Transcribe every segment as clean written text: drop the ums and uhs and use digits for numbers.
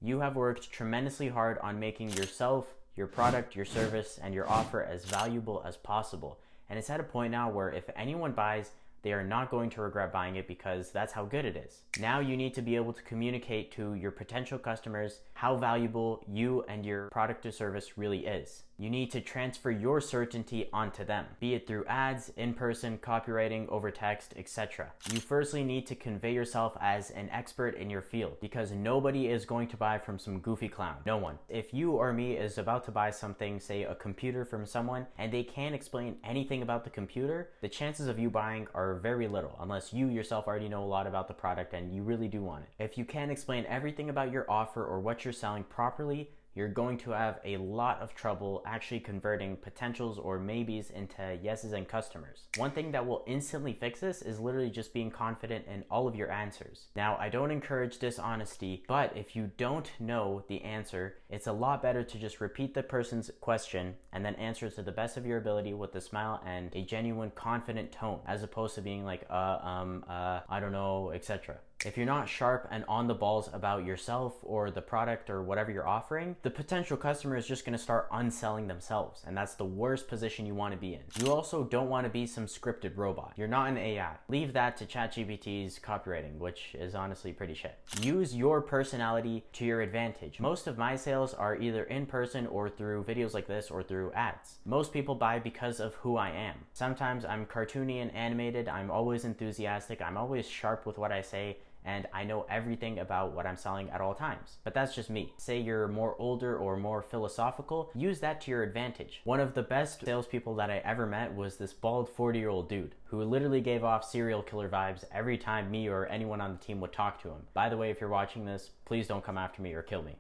You have worked tremendously hard on making yourself, your product, your service, and your offer as valuable as possible. And it's at a point now where if anyone buys, they are not going to regret buying it because that's how good it is. Now you need to be able to communicate to your potential customers how valuable you and your product or service really is. You need to transfer your certainty onto them, be it through ads, in-person, copywriting, over text, etc. You firstly need to convey yourself as an expert in your field because nobody is going to buy from some goofy clown. No one. If you or me is about to buy something, say a computer from someone, and they can't explain anything about the computer, the chances of you buying are very little unless you yourself already know a lot about the product and you really do want it. If you can't explain everything about your offer or what you're selling properly, you're going to have a lot of trouble actually converting potentials or maybes into yeses and customers. One thing that will instantly fix this is literally just being confident in all of your answers. Now, I don't encourage dishonesty, but if you don't know the answer, it's a lot better to just repeat the person's question and then answer to the best of your ability with a smile and a genuine, confident tone, as opposed to being like, I don't know, etc. If you're not sharp and on the balls about yourself or the product or whatever you're offering, the potential customer is just going to start unselling themselves, and that's the worst position you want to be in. You also don't want to be some scripted robot. You're not an AI. Leave that to ChatGPT's copywriting, which is honestly pretty shit. Use your personality to your advantage. Most of my sales are either in person or through videos like this or through ads. Most people buy because of who I am. Sometimes I'm cartoony and animated, I'm always enthusiastic, I'm always sharp with what I say, and I know everything about what I'm selling at all times. But that's just me. Say you're more older or more philosophical, use that to your advantage. One of the best salespeople that I ever met was this bald 40-year-old dude who literally gave off serial killer vibes every time me or anyone on the team would talk to him. By the way, if you're watching this, please don't come after me or kill me.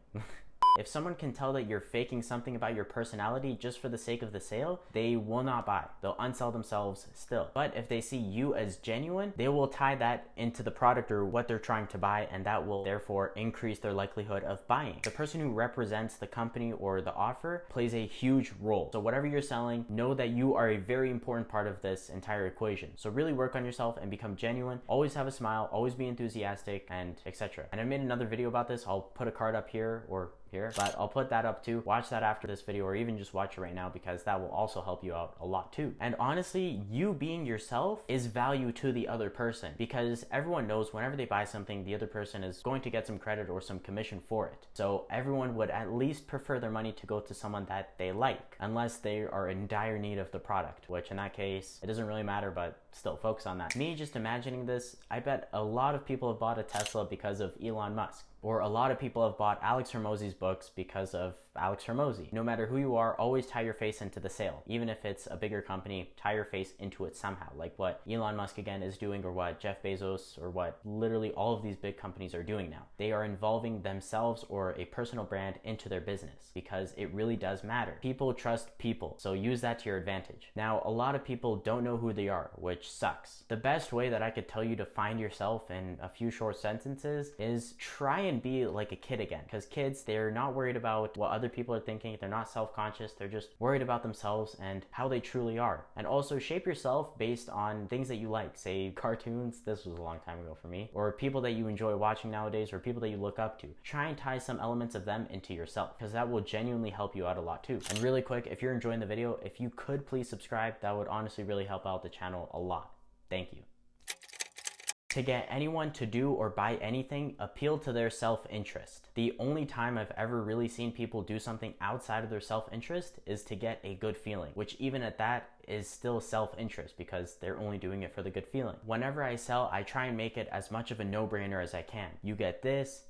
If someone can tell that you're faking something about your personality just for the sake of the sale, they will not buy. They'll unsell themselves still. But if they see you as genuine, they will tie that into the product or what they're trying to buy, and that will therefore increase their likelihood of buying. The person who represents the company or the offer plays a huge role. So whatever you're selling, know that you are a very important part of this entire equation. So really work on yourself and become genuine. Always have a smile, always be enthusiastic, and etc. And I made another video about this. I'll put a card up here or here, but I'll put that up too. Watch that after this video, or even just watch it right now, because that will also help you out a lot too. And honestly, you being yourself is value to the other person, because everyone knows whenever they buy something, the other person is going to get some credit or some commission for it. So everyone would at least prefer their money to go to someone that they like, unless they are in dire need of the product, which in that case, it doesn't really matter, but still focus on that. Me just imagining this, I bet a lot of people have bought a Tesla because of Elon Musk. Or a lot of people have bought Alex Hormozy's books because of Alex Hormozy. No matter who you are, always tie your face into the sale. Even if it's a bigger company, tie your face into it somehow. Like what Elon Musk again is doing, or what Jeff Bezos, or what literally all of these big companies are doing now. They are involving themselves or a personal brand into their business, because it really does matter. People trust people, so use that to your advantage. Now, a lot of people don't know who they are, which sucks. The best way that I could tell you to find yourself in a few short sentences is try and be like a kid again, because kids, they're not worried about what other people are thinking. They're not self-conscious. They're just worried about themselves and how they truly are. And also shape yourself based on things that you like, say cartoons. This was a long time ago for me. Or people that you enjoy watching nowadays, or people that you look up to. Try and tie some elements of them into yourself, because that will genuinely help you out a lot too. And really quick, if you're enjoying the video, if you could please subscribe, that would honestly really help out the channel a lot. Thank you. To get anyone to do or buy anything, appeal to their self-interest. The only time I've ever really seen people do something outside of their self-interest is to get a good feeling, which even at that is still self-interest, because they're only doing it for the good feeling. Whenever I sell, I try and make it as much of a no-brainer as I can. You get this,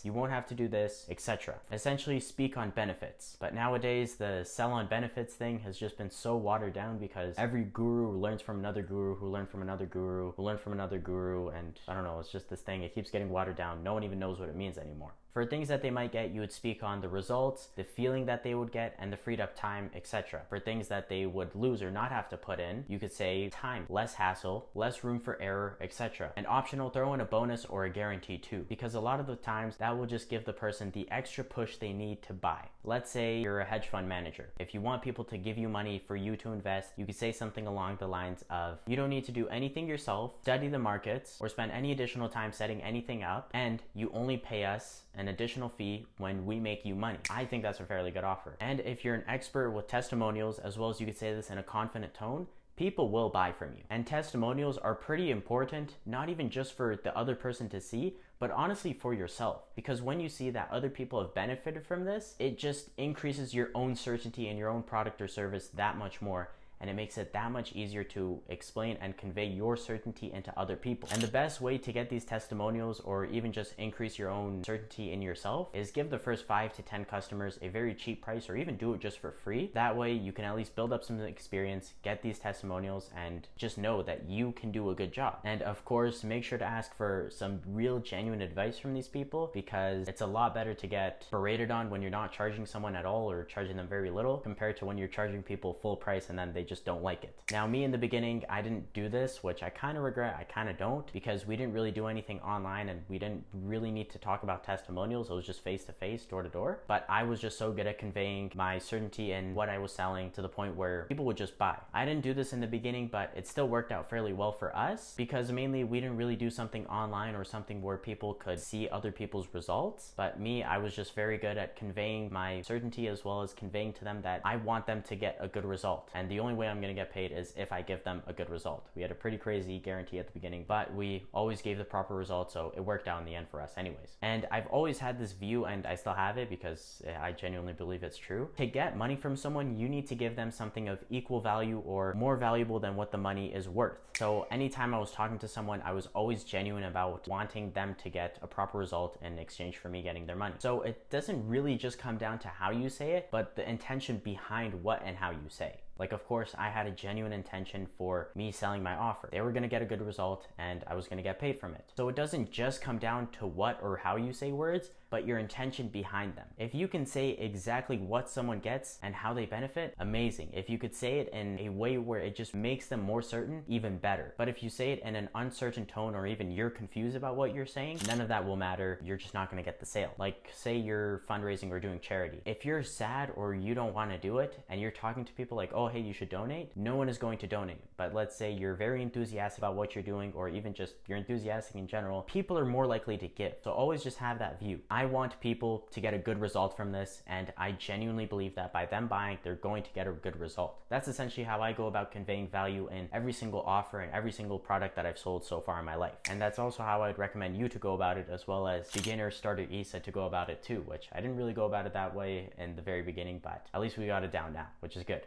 you won't have to do this, etc. Essentially speak on benefits. But nowadays, the sell on benefits thing has just been so watered down, because every guru learns from another guru who learned from another guru who learned from another guru, and I don't know, it's just this thing. It keeps getting watered down. No one even knows what it means anymore. For things that they might get, you would speak on the results, the feeling that they would get, and the freed up time, etc. For things that they would lose or not have to put in, you could say time, less hassle, less room for error, etc. And optional, throw in a bonus or a guarantee too, because a lot of the times that will just give the person the extra push they need to buy. Let's say you're a hedge fund manager. If you want people to give you money for you to invest, you could say something along the lines of, you don't need to do anything yourself, study the markets, or spend any additional time setting anything up, and you only pay us an an additional fee when we make you money. I think that's a fairly good offer. And if you're an expert with testimonials, as well as you could say this in a confident tone, people will buy from you. And testimonials are pretty important, not even just for the other person to see, but honestly for yourself. Because when you see that other people have benefited from this, it just increases your own certainty in your own product or service that much more. And it makes it that much easier to explain and convey your certainty into other people. And the best way to get these testimonials, or even just increase your own certainty in yourself, is give the first 5 to 10 customers a very cheap price, or even do it just for free. That way you can at least build up some experience, get these testimonials, and just know that you can do a good job. And of course, make sure to ask for some real genuine advice from these people, because it's a lot better to get berated on when you're not charging someone at all, or charging them very little, compared to when you're charging people full price and then they just don't like it. Now, me in the beginning, I didn't do this, which I kind of regret. I kind of don't, because we didn't really do anything online and we didn't really need to talk about testimonials. It was just face to face, door to door. But I was just so good at conveying my certainty in what I was selling to the point where people would just buy. I didn't do this in the beginning, but it still worked out fairly well for us, because mainly we didn't really do something online or something where people could see other people's results. But me, I was just very good at conveying my certainty, as well as conveying to them that I want them to get a good result. And the only way I'm going to get paid is if I give them a good result. We had a pretty crazy guarantee at the beginning, but we always gave the proper result, so it worked out in the end for us anyways. And I've always had this view, and I still have it because I genuinely believe it's true. To get money from someone, you need to give them something of equal value or more valuable than what the money is worth. So anytime I was talking to someone, I was always genuine about wanting them to get a proper result in exchange for me getting their money. So it doesn't really just come down to how you say it, but the intention behind what and how you say. Like, of course, I had a genuine intention for me selling my offer. They were going to get a good result and I was going to get paid from it. So it doesn't just come down to what or how you say words, but your intention behind them. If you can say exactly what someone gets and how they benefit, amazing. If you could say it in a way where it just makes them more certain, even better. But if you say it in an uncertain tone, or even you're confused about what you're saying, none of that will matter. You're just not going to get the sale. Like, say you're fundraising or doing charity. If you're sad or you don't want to do it and you're talking to people like, oh, hey, you should donate, no one is going to donate. But let's say you're very enthusiastic about what you're doing, or even just you're enthusiastic in general, people are more likely to give. So always just have that view. I want people to get a good result from this, and I genuinely believe that by them buying, they're going to get a good result. That's essentially how I go about conveying value in every single offer and every single product that I've sold so far in my life. And that's also how I'd recommend you to go about it, as well as beginner starter Issa to go about it too, which I didn't really go about it that way in the very beginning, but at least we got it down now, which is good.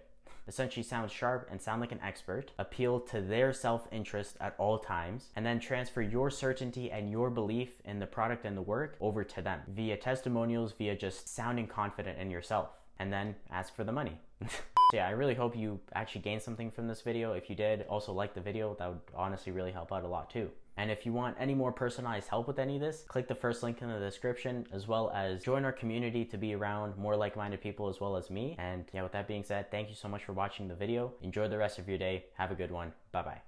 Essentially sound sharp and sound like an expert, appeal to their self-interest at all times, and then transfer your certainty and your belief in the product and the work over to them via testimonials, via just sounding confident in yourself, and then ask for the money. So yeah, I really hope you actually gained something from this video. If you did, also like the video. That would honestly really help out a lot too. And if you want any more personalized help with any of this, click the first link in the description, as well as join our community to be around more like-minded people as well as me. And yeah, with that being said, thank you so much for watching the video. Enjoy the rest of your day. Have a good one. Bye-bye.